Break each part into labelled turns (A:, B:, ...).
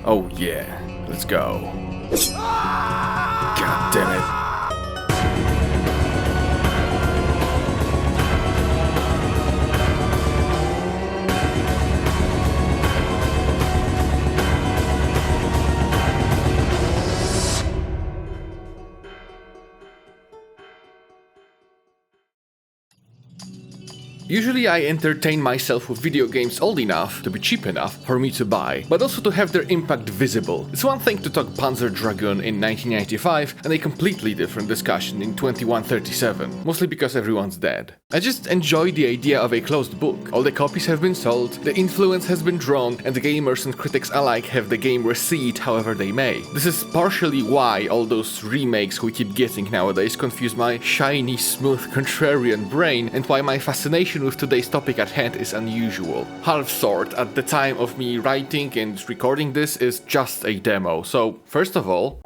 A: Oh yeah, let's go. God damn it. Usually I entertain myself with video games old enough to be cheap enough for me to buy, but also to have their impact visible. It's one thing to talk Panzer Dragoon in 1995 and a completely different discussion in 2137, mostly because everyone's dead. I just enjoy the idea of a closed book. All the copies have been sold, the influence has been drawn, and the gamers and critics alike have the game recede however they may. This is partially why all those remakes we keep getting nowadays confuse my shiny, smooth, contrarian brain, and why my fascination with today's topic at hand is unusual. Halfsword at the time of me writing and recording this is just a demo, so first of all,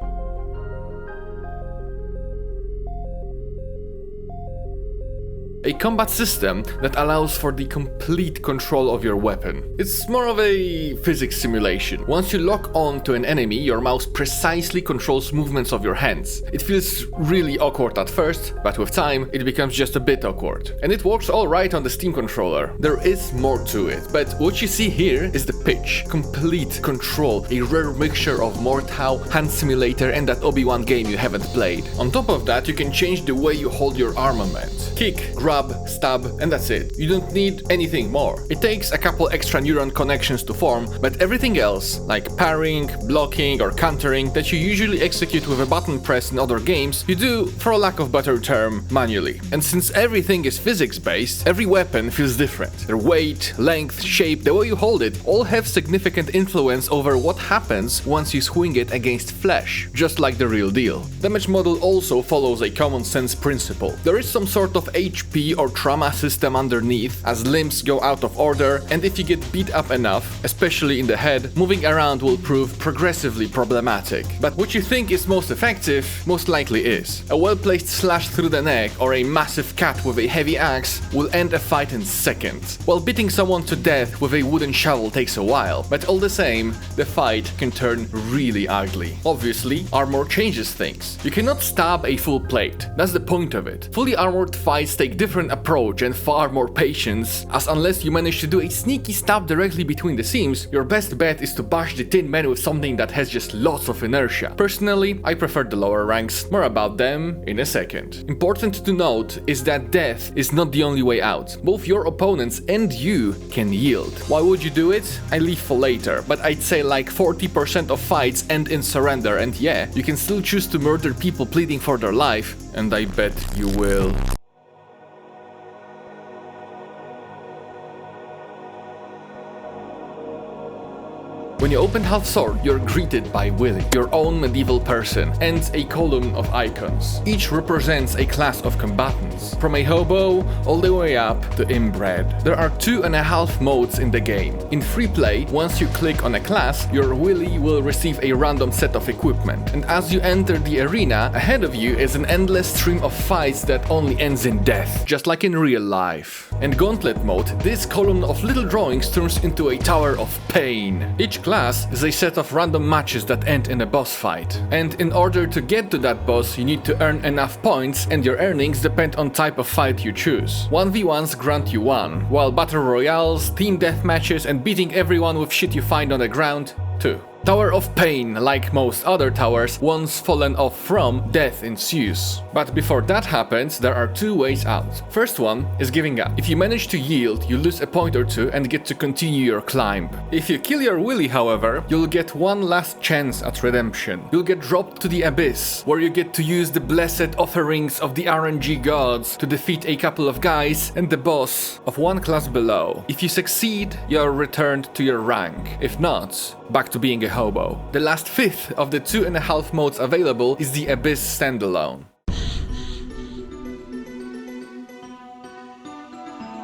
A: a combat system that allows for the complete control of your weapon. It's more of a physics simulation. Once you lock on to an enemy, your mouse precisely controls movements of your hands. It feels really awkward at first, but with time, it becomes just a bit awkward. And it works alright on the Steam controller. There is more to it, but what you see here is the pitch. Complete control, a rare mixture of Mortal, Hand Simulator, and that Obi-Wan game you haven't played. On top of that, you can change the way you hold your armament. Kick, grab, stab, and that's it. You don't need anything more. It takes a couple extra neuron connections to form, but everything else, like parrying, blocking, or countering, that you usually execute with a button press in other games, you do, for a lack of better term, manually. And since everything is physics-based, every weapon feels different. Their weight, length, shape, the way you hold it, all have significant influence over what happens once you swing it against flesh, just like the real deal. Damage model also follows a common sense principle. There is some sort of HP or trauma system underneath, as limbs go out of order, and if you get beat up enough, especially in the head, moving around will prove progressively problematic. But what you think is most effective, most likely is. A well-placed slash through the neck or a massive cut with a heavy axe will end a fight in seconds, while beating someone to death with a wooden shovel takes a while, but all the same, the fight can turn really ugly. Obviously, armor changes things. You cannot stab a full plate, that's the point of it. Fully armored fights take different approach and far more patience, as unless you manage to do a sneaky stab directly between the seams, your best bet is to bash the Tin Man with something that has just lots of inertia. Personally, I prefer the lower ranks, more about them in a second. Important to note is that death is not the only way out. Both your opponents and you can yield. Why would you do it? I leave for later, but I'd say like 40% of fights end in surrender, and yeah, you can still choose to murder people pleading for their life, and I bet you will. When you open Halfsword, you're greeted by Willy, your own medieval person, and a column of icons. Each represents a class of combatants, from a hobo all the way up to inbred. There are 2.5 modes in the game. In free play, once you click on a class, your Willy will receive a random set of equipment, and as you enter the arena, ahead of you is an endless stream of fights that only ends in death, just like in real life. In Gauntlet mode, this column of little drawings turns into a tower of pain. Each class is a set of random matches that end in a boss fight. And in order to get to that boss, you need to earn enough points, and your earnings depend on type of fight you choose. 1v1s grant you 1, while battle royales, team deathmatches, and beating everyone with shit you find on the ground, 2. Tower of Pain, like most other towers, once fallen off from, death ensues. But before that happens, there are 2 ways out. First one is giving up. If you manage to yield, you lose a point or 2 and get to continue your climb. If you kill your Willy, however, you'll get one last chance at redemption. You'll get dropped to the Abyss, where you get to use the blessed offerings of the RNG gods to defeat a couple of guys and the boss of one class below. If you succeed, you're returned to your rank. If not, back to being a hobo. The last 5th of the 2.5 modes available is the Abyss standalone.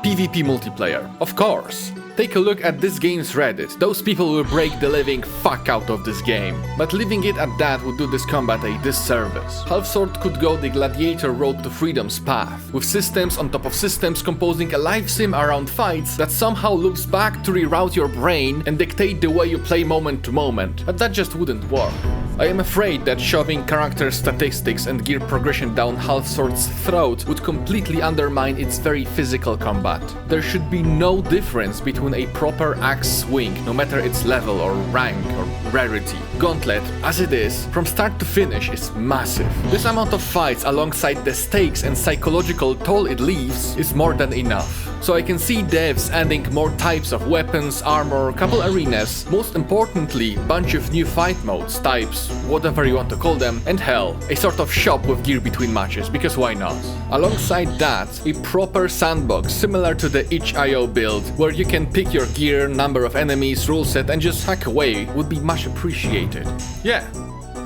A: PvP multiplayer, of course. Take a look at this game's Reddit. Those people will break the living fuck out of this game. But leaving it at that would do this combat a disservice. Halfsword could go the gladiator road to freedom's path, with systems on top of systems composing a live sim around fights that somehow loops back to reroute your brain and dictate the way you play moment to moment. But that just wouldn't work. I am afraid that shoving character statistics and gear progression down Halfsword's throat would completely undermine its very physical combat. There should be no difference between a proper axe swing, no matter its level or rank or rarity. Gauntlet, as it is, from start to finish is massive. This amount of fights alongside the stakes and psychological toll it leaves is more than enough. So I can see devs adding more types of weapons, armor, couple arenas, most importantly, bunch of new fight modes, types, whatever you want to call them, and hell, a sort of shop with gear between matches, because why not? Alongside that, a proper sandbox similar to the itch.io build, where you can pick your gear, number of enemies, rule set and just hack away would be much appreciated. Yeah,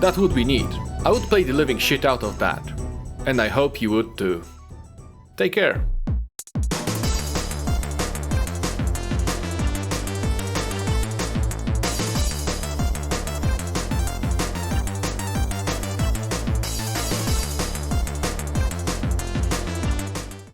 A: that would be neat. I would play the living shit out of that. And I hope you would too. Take care.